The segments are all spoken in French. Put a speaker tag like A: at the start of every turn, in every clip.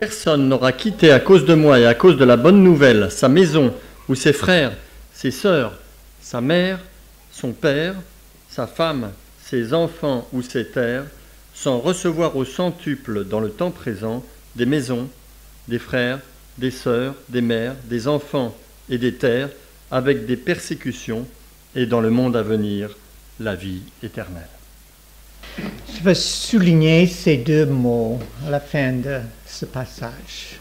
A: Personne n'aura quitté à cause de moi et à cause de la bonne nouvelle sa maison ou ses frères, ses sœurs, sa mère, son père, sa femme, ses enfants ou ses terres, sans recevoir au centuple dans le temps présent des maisons, des frères, des sœurs, des mères, des enfants et des terres, avec des persécutions, et dans le monde à venir, la vie éternelle.
B: Je veux souligner ces deux mots à la fin de ce passage.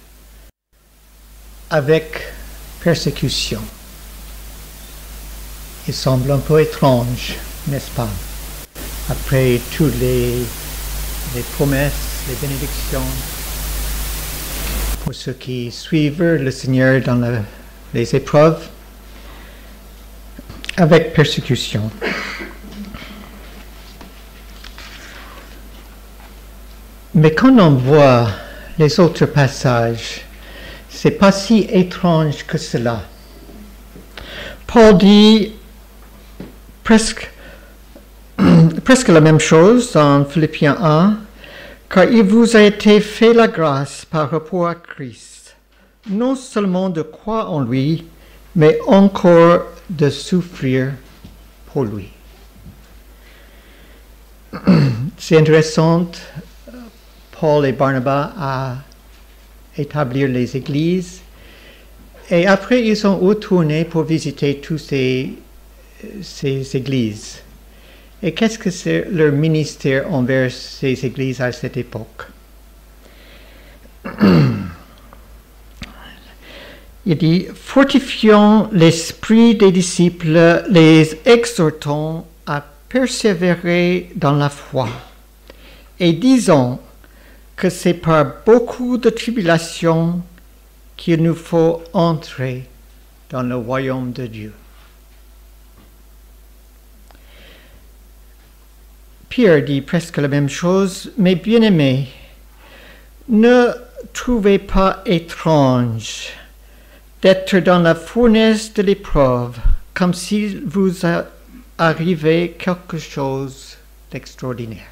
B: Avec persécution. Il semble un peu étrange, n'est-ce pas? Après toutes les promesses, les bénédictions, pour ceux qui suivent le Seigneur dans les épreuves, avec persécution. Mais quand on voit les autres passages, c'est pas si étrange que cela. Paul dit presque la même chose dans Philippiens 1, car il vous a été fait la grâce par rapport à Christ, non seulement de croire en lui, mais encore de souffrir pour lui. C'est intéressant, Paul et Barnabas à établir les églises, et après ils sont retournés pour visiter toutes ces églises. Et qu'est-ce que c'est leur ministère envers ces églises à cette époque? Il dit, fortifiant l'esprit des disciples, les exhortant à persévérer dans la foi, et disant que c'est par beaucoup de tribulations qu'il nous faut entrer dans le royaume de Dieu. Pierre dit presque la même chose, mais bien-aimés, ne trouvez pas étrange d'être dans la fournaise de l'épreuve, comme s'il vous arrivait quelque chose d'extraordinaire.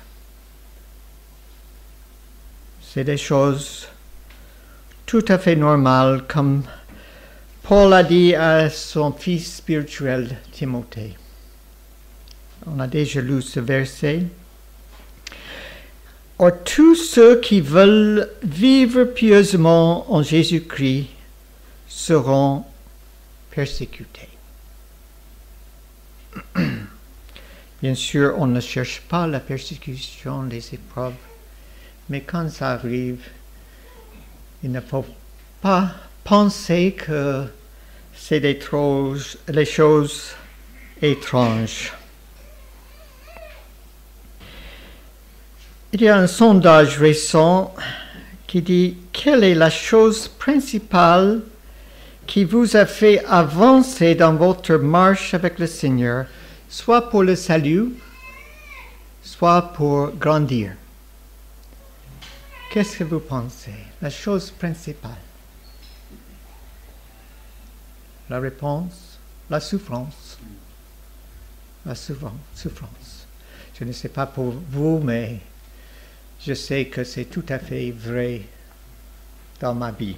B: C'est des choses tout à fait normales, comme Paul a dit à son fils spirituel Timothée. On a déjà lu ce verset. Or, tous ceux qui veulent vivre pieusement en Jésus-Christ seront persécutés. Bien sûr, on ne cherche pas la persécution, les épreuves, mais quand ça arrive, il ne faut pas penser que c'est des choses étranges. Il y a un sondage récent qui dit « Quelle est la chose principale qui vous a fait avancer dans votre marche avec le Seigneur, soit pour le salut, soit pour grandir ?» Qu'est-ce que vous pensez? La chose principale. La réponse, la souffrance. La souffrance. Je ne sais pas pour vous, mais je sais que c'est tout à fait vrai dans ma vie.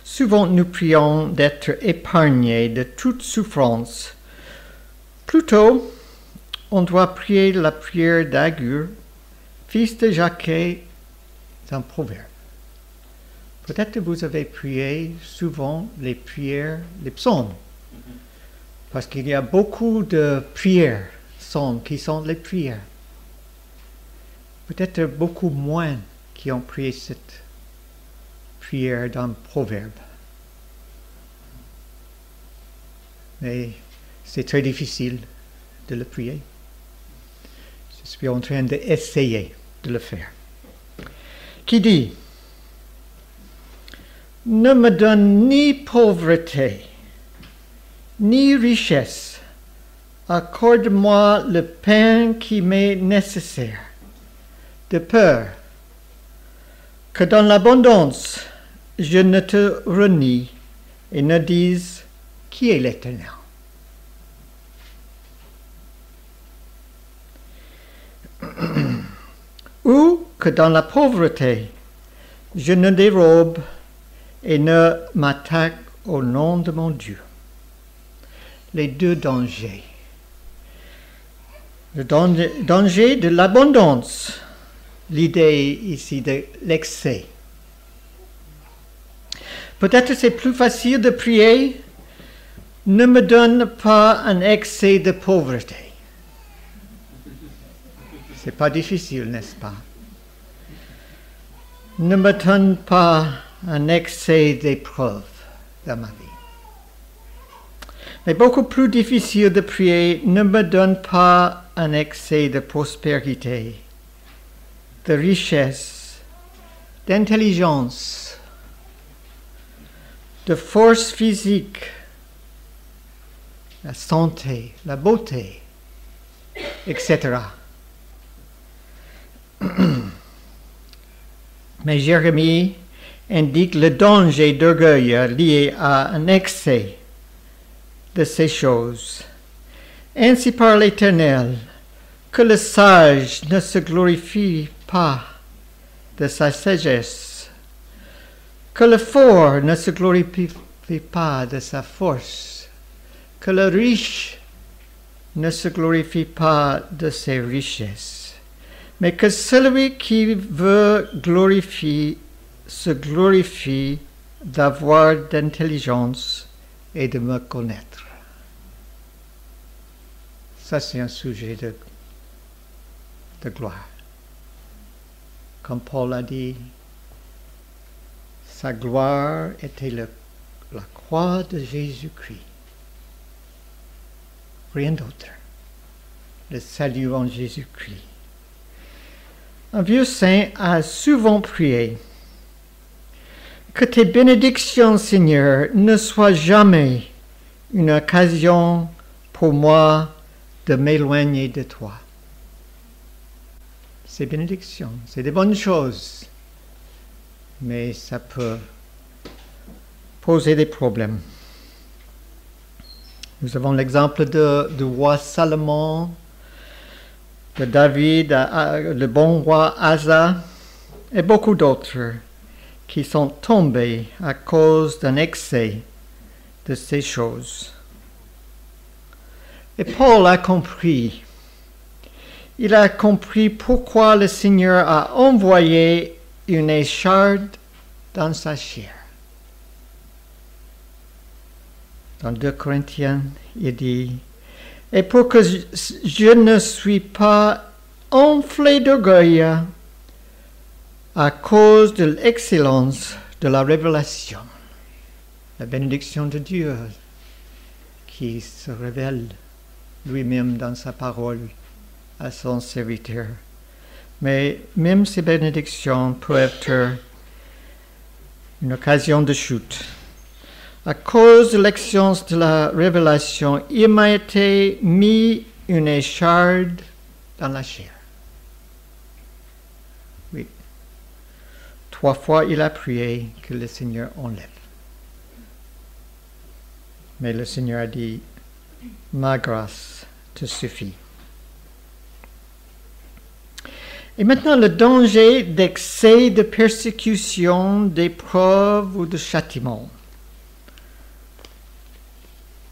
B: Souvent, nous prions d'être épargnés de toute souffrance. Plutôt, on doit prier la prière d'Agur, fils de Jacques, d'un proverbe. Peut-être vous avez prié souvent les prières, les psaumes, parce qu'il y a beaucoup de prières, psaumes, qui sont les prières. Peut-être beaucoup moins qui ont prié cette prière d'un proverbe. Mais c'est très difficile de le prier. Je suis en train d'essayer de le faire. Qui dit, « Ne me donne ni pauvreté, ni richesse, accorde-moi le pain qui m'est nécessaire, de peur que dans l'abondance je ne te renie et ne dise qui est l'Éternel. » ou que dans la pauvreté, je ne dérobe et ne m'attaque au nom de mon Dieu. Les deux dangers. Le danger de l'abondance, l'idée ici de l'excès. Peut-être c'est plus facile de prier, ne me donne pas un excès de pauvreté. C'est pas difficile, n'est-ce pas? Ne me donne pas un excès d'épreuves dans ma vie. Mais beaucoup plus difficile de prier, ne me donne pas un excès de prospérité, de richesse, d'intelligence, de force physique, la santé, la beauté, etc. Mais Jérémie indique le danger d'orgueil lié à un excès de ces choses. Ainsi par l'Éternel, que le sage ne se glorifie pas de sa sagesse, que le fort ne se glorifie pas de sa force, que le riche ne se glorifie pas de ses richesses, mais que celui qui veut se glorifie d'avoir d'intelligence et de me connaître. Ça, c'est un sujet de gloire. Comme Paul a dit, sa gloire était la croix de Jésus-Christ. Rien d'autre. Le salut en Jésus-Christ. Un vieux saint a souvent prié que tes bénédictions, Seigneur, ne soient jamais une occasion pour moi de m'éloigner de toi. Ces bénédictions, c'est des bonnes choses, mais ça peut poser des problèmes. Nous avons l'exemple du roi Salomon, de David, le bon roi Asa, et beaucoup d'autres qui sont tombés à cause d'un excès de ces choses. Et Paul a compris. Il a compris pourquoi le Seigneur a envoyé une écharde dans sa chair. Dans 2 Corinthiens, il dit, « Et pour que je ne suis pas enflé d'orgueil à cause de l'excellence de la révélation. » La bénédiction de Dieu qui se révèle lui-même dans sa parole à son serviteur. Mais même ces bénédictions peuvent être une occasion de chute. À cause de l'excellence de la révélation, il m'a été mis une écharde dans la chair. Oui. 3 fois il a prié que le Seigneur enlève. Mais le Seigneur a dit, ma grâce te suffit. Et maintenant, le danger d'excès de persécution, d'épreuve ou de châtiment.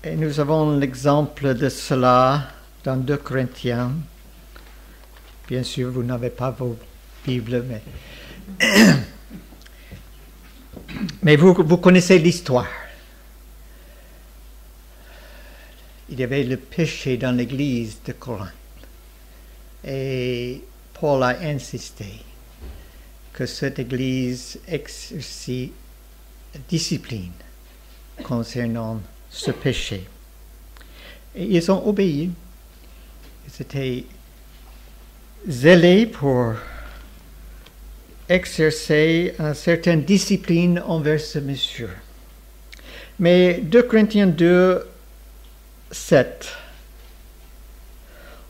B: Et nous avons l'exemple de cela dans 2 Corinthiens. Bien sûr, vous n'avez pas vos Bibles, mais vous connaissez l'histoire. Il y avait le péché dans l'église de Corinthe. Et Paul a insisté que cette église exerce discipline concernant ce péché. Et ils ont obéi. Ils étaient zélés pour exercer une certaine discipline envers ce monsieur. Mais 2 Corinthiens 2, 7.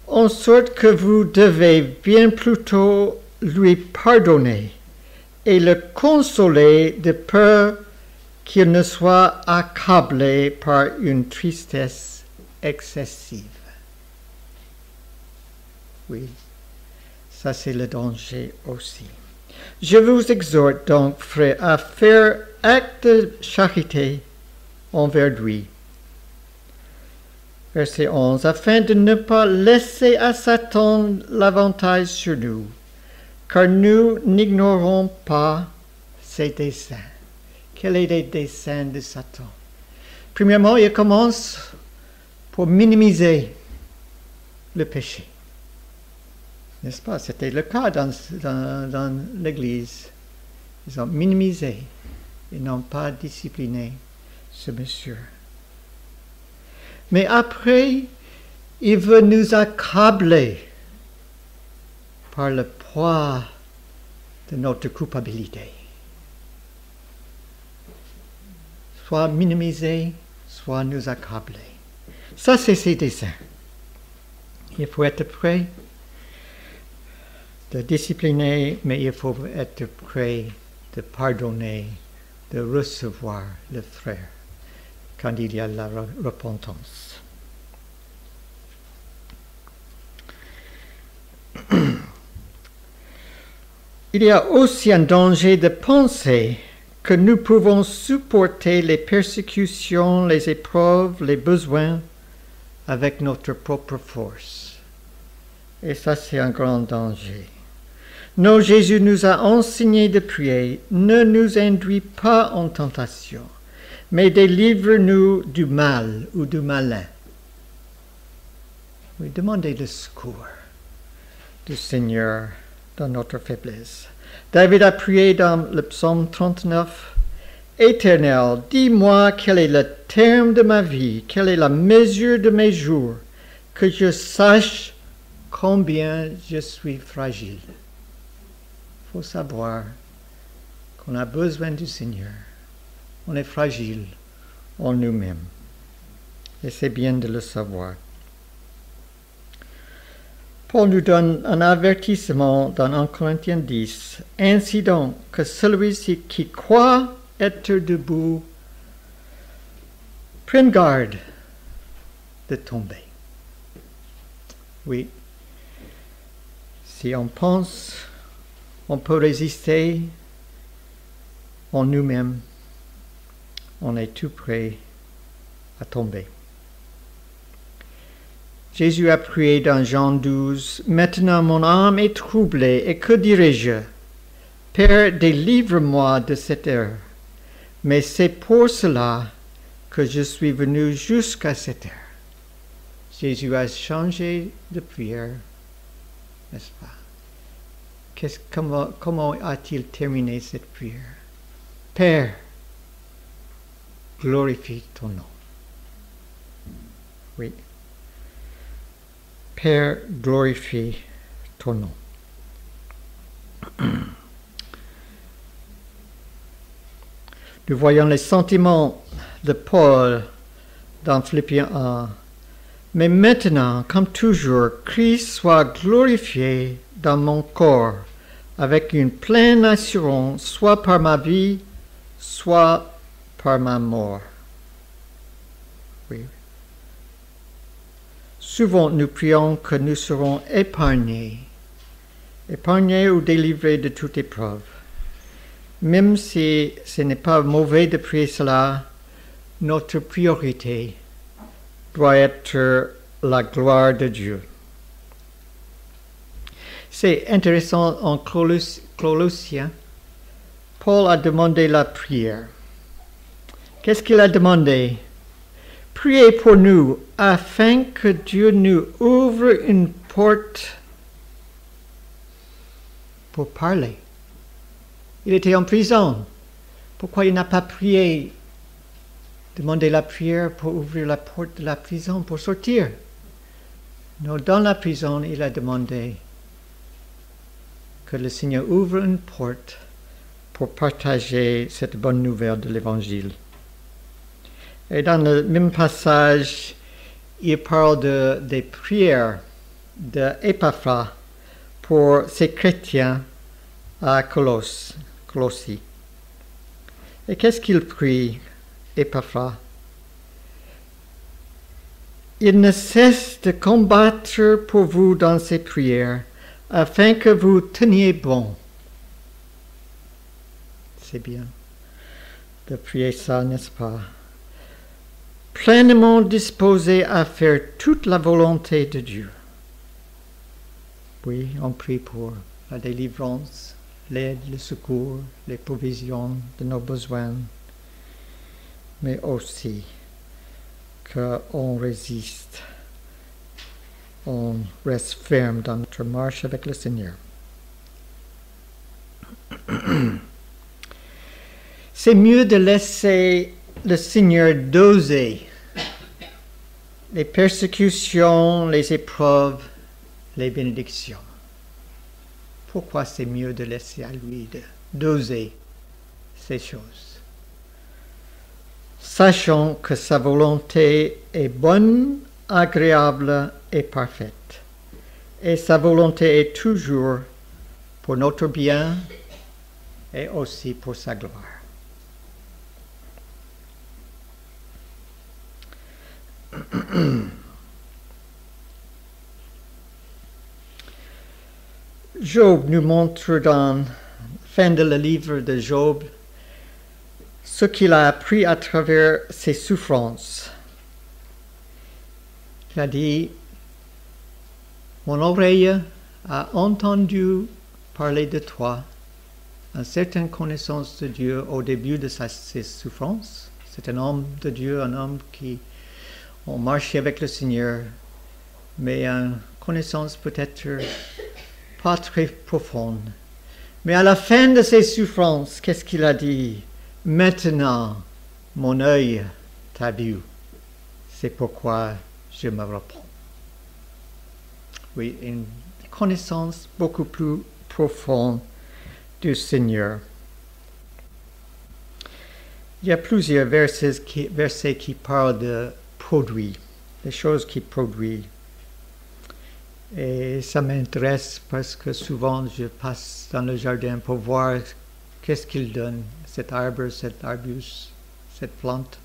B: En sorte que vous devez bien plutôt lui pardonner et le consoler de peur qu'il ne soit accablé par une tristesse excessive. Oui, Ça, c'est le danger aussi. Je vous exhorte donc, frères, à faire acte de charité envers lui. Verset 11. Afin de ne pas laisser à Satan l'avantage sur nous, car nous n'ignorons pas ses desseins. Quels sont les desseins de Satan? Premièrement, il commence pour minimiser le péché. N'est-ce pas? C'était le cas dans l'Église. Ils ont minimisé. Ils n'ont pas discipliné ce monsieur. Mais après, il veut nous accabler par le poids de notre culpabilité. Soit minimiser, soit nous accabler. Ça, c'est ses desseins. Il faut être prêt de discipliner, mais il faut être prêt de pardonner, de recevoir le frère quand il y a la repentance. Il y a aussi un danger de penser que nous pouvons supporter les persécutions, les épreuves, les besoins avec notre propre force. Et ça, c'est un grand danger. Non, Jésus nous a enseigné de prier, ne nous induis pas en tentation, mais délivre-nous du mal ou du malin. Oui, demandez le secours du Seigneur dans notre faiblesse. David a prié dans le psaume 39, « Éternel, dis-moi quel est le terme de ma vie, quelle est la mesure de mes jours, que je sache combien je suis fragile. » Il faut savoir qu'on a besoin du Seigneur. On est fragile en nous-mêmes. Et c'est bien de le savoir. Paul nous donne un avertissement dans 1 Corinthiens 10. « Ainsi donc que celui-ci qui croit être debout prenne garde de tomber. » Oui, si on pense, on peut résister en nous-mêmes, on est tout prêt à tomber. Jésus a prié dans Jean 12, « Maintenant mon âme est troublée, et que dirai-je? Père, délivre-moi de cette heure. Mais c'est pour cela que je suis venu jusqu'à cette heure. » Jésus a changé de prière, n'est-ce pas? Comment a-t-il terminé cette prière? Père, glorifie ton nom. Oui. Père, glorifie ton nom. Nous voyons les sentiments de Paul dans Philippiens 1. Mais maintenant, comme toujours, Christ soit glorifié dans mon corps, avec une pleine assurance, soit par ma vie, soit par ma mort. Oui. Souvent, nous prions que nous serons épargnés ou délivrés de toute épreuve. Même si ce n'est pas mauvais de prier cela, notre priorité doit être la gloire de Dieu. C'est intéressant, en Colossiens, Paul a demandé la prière. Qu'est-ce qu'il a demandé? Priez pour nous, afin que Dieu nous ouvre une porte pour parler. Il était en prison. Pourquoi il n'a pas prié? Demander la prière pour ouvrir la porte de la prison, pour sortir. Non, dans la prison, il a demandé que le Seigneur ouvre une porte pour partager cette bonne nouvelle de l'Évangile. Et dans le même passage, il parle des prières d'Épaphras pour ces chrétiens à Colossie. Et qu'est-ce qu'il prie, Épaphras? Il ne cesse de combattre pour vous dans ses prières, afin que vous teniez bon. C'est bien de prier ça, n'est-ce pas? Pleinement disposé à faire toute la volonté de Dieu. Oui, on prie pour la délivrance, l'aide, le secours, les provisions de nos besoins, mais aussi qu'on résiste, on reste ferme dans notre marche avec le Seigneur. C'est mieux de laisser le Seigneur doser les persécutions, les épreuves, les bénédictions. Pourquoi c'est mieux de laisser à lui de doser ces choses? Sachant que sa volonté est bonne, agréable et parfaite. Et sa volonté est toujours pour notre bien et aussi pour sa gloire. Job nous montre dans la fin de le livre de Job ce qu'il a appris à travers ses souffrances. Il a dit, mon oreille a entendu parler de toi, une certaine connaissance de Dieu au début de ses souffrances. C'est un homme de Dieu, un homme qui a marché avec le Seigneur, mais une connaissance peut-être pas très profonde. Mais à la fin de ses souffrances, qu'est-ce qu'il a dit? Maintenant, mon œil t'a vu. C'est pourquoi je me repens. Oui, une connaissance beaucoup plus profonde du Seigneur. Il y a plusieurs versets qui parlent de produits, des choses qui produisent. Et ça m'intéresse parce que souvent je passe dans le jardin pour voir qu'est-ce qu'il donne, cet arbre, cet arbuste, cette plante.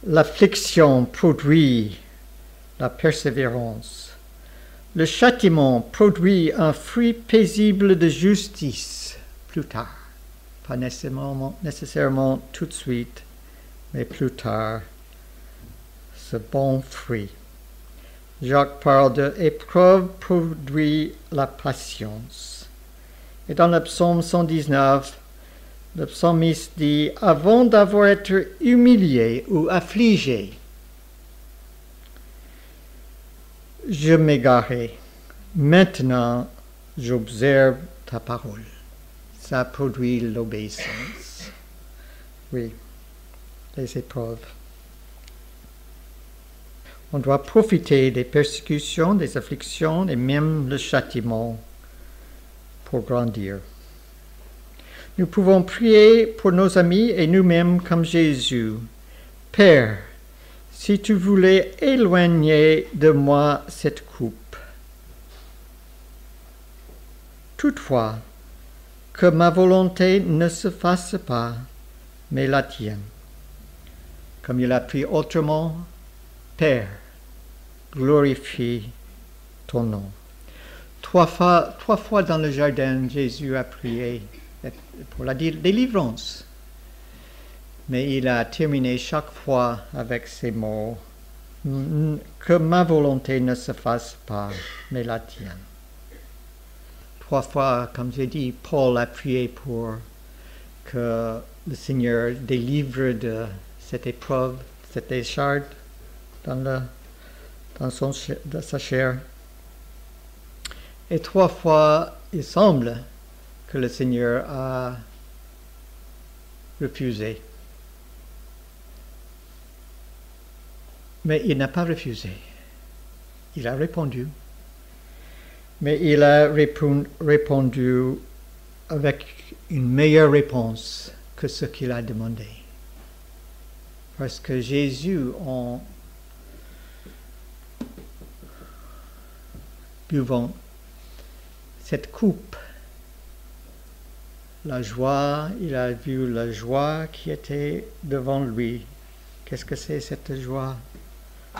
B: L'affliction produit la persévérance. Le châtiment produit un fruit paisible de justice plus tard. Pas nécessairement tout de suite, mais plus tard, ce bon fruit. Jacques parle de épreuve produit la patience. Et dans le psaume 119, le psalmiste dit, avant d'avoir été humilié ou affligé, je m'égarais. Maintenant, j'observe ta parole. Ça produit l'obéissance. Oui, les épreuves. On doit profiter des persécutions, des afflictions et même le châtiment pour grandir. Nous pouvons prier pour nos amis et nous-mêmes comme Jésus. Père, si tu voulais éloigner de moi cette coupe. Toutefois, que ma volonté ne se fasse pas, mais la tienne. Comme il a pris autrement, Père, glorifie ton nom. Trois fois dans le jardin, Jésus a prié pour la délivrance. Mais il a terminé chaque fois avec ces mots, que ma volonté ne se fasse pas, mais la tienne. 3 fois, comme j'ai dit, Paul a prié pour que le Seigneur délivre de cette épreuve, cette écharde dans sa chair. Et 3 fois, il semble que le Seigneur a refusé. Mais il n'a pas refusé. Il a répondu. Mais il a répondu avec une meilleure réponse que ce qu'il a demandé. Parce que Jésus, en buvant cette coupe, la joie, il a vu la joie qui était devant lui. Qu'est-ce que c'est cette joie?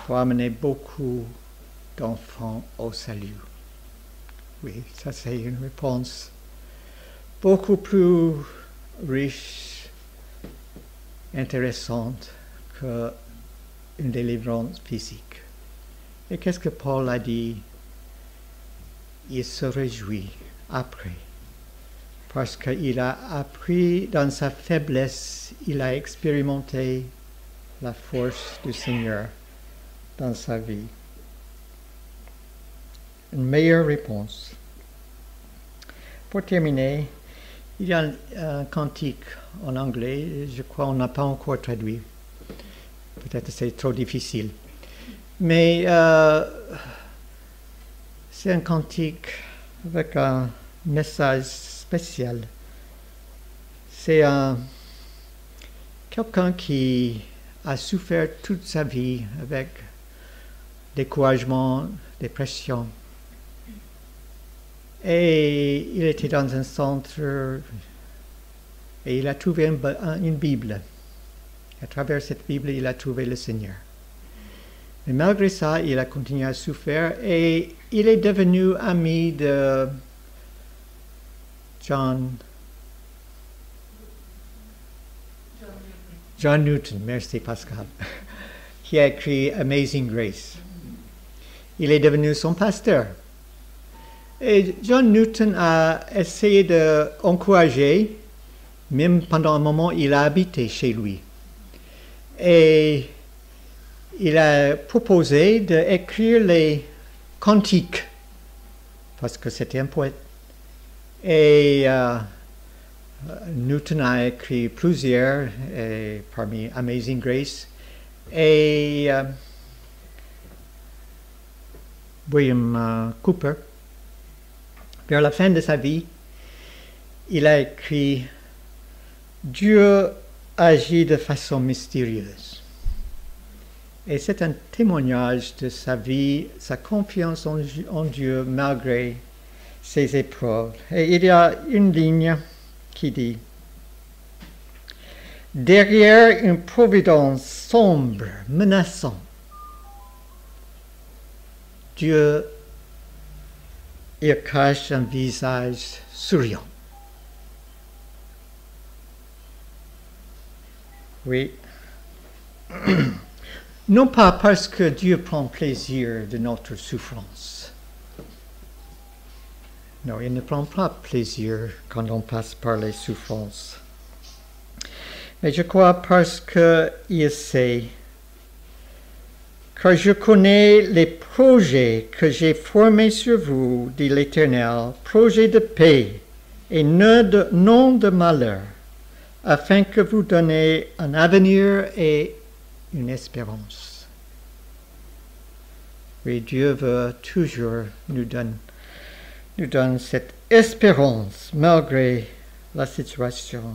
B: Pour amener beaucoup d'enfants au salut. Oui, ça c'est une réponse beaucoup plus riche, intéressante qu'une délivrance physique. Et qu'est-ce que Paul a dit? Il se réjouit après, parce qu'il a appris dans sa faiblesse, il a expérimenté la force du Seigneur dans sa vie. Une meilleure réponse. Pour terminer, il y a un cantique en anglais, je crois qu'on n'a pas encore traduit. Peut-être c'est trop difficile. Mais c'est un cantique avec un message spécial. C'est quelqu'un qui a souffert toute sa vie avec découragement, dépression. Et il était dans un centre et il a trouvé une Bible. À travers cette Bible, il a trouvé le Seigneur. Mais malgré ça, il a continué à souffrir et il est devenu ami de John Newton, merci Pascal, qui a écrit Amazing Grace. Il est devenu son pasteur. Et John Newton a essayé d'encourager, même pendant un moment, il a habité chez lui. Et il a proposé d'écrire les cantiques, parce que c'était un poète. Et Newton a écrit plusieurs, parmi Amazing Grace. Et William Cooper, vers la fin de sa vie, il a écrit « Dieu agit de façon mystérieuse ». Et c'est un témoignage de sa vie, sa confiance en Dieu malgré ses épreuves. Et il y a une ligne qui dit « Derrière une providence sombre, menaçante, Dieu il cache un visage souriant. » Oui. Non pas parce que Dieu prend plaisir de notre souffrance. Non, il ne prend pas plaisir quand on passe par les souffrances. Mais je crois parce qu'il sait, car je connais les projets que j'ai formés sur vous, dit l'Éternel, projets de paix et non de malheur, afin que vous donniez un avenir et une espérance. Oui, Dieu veut toujours nous donne cette espérance malgré la situation.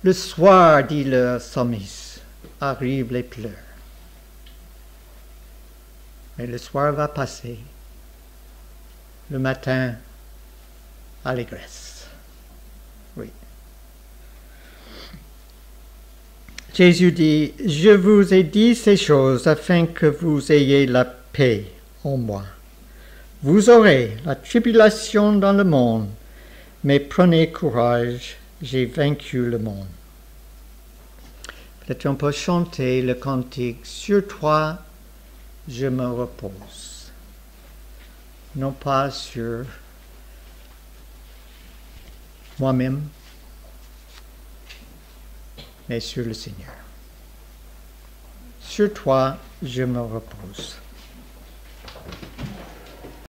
B: Le soir, dit le psalmiste, arrivent les pleurs. Mais le soir va passer. Le matin, allégresse. Oui. Jésus dit, « Je vous ai dit ces choses afin que vous ayez la paix en moi. Vous aurez la tribulation dans le monde, mais prenez courage, j'ai vaincu le monde. » Peut-être on peut chanter le cantique « Sur toi, je me repose », non pas sur moi-même, mais sur le Seigneur. Sur toi, je me repose.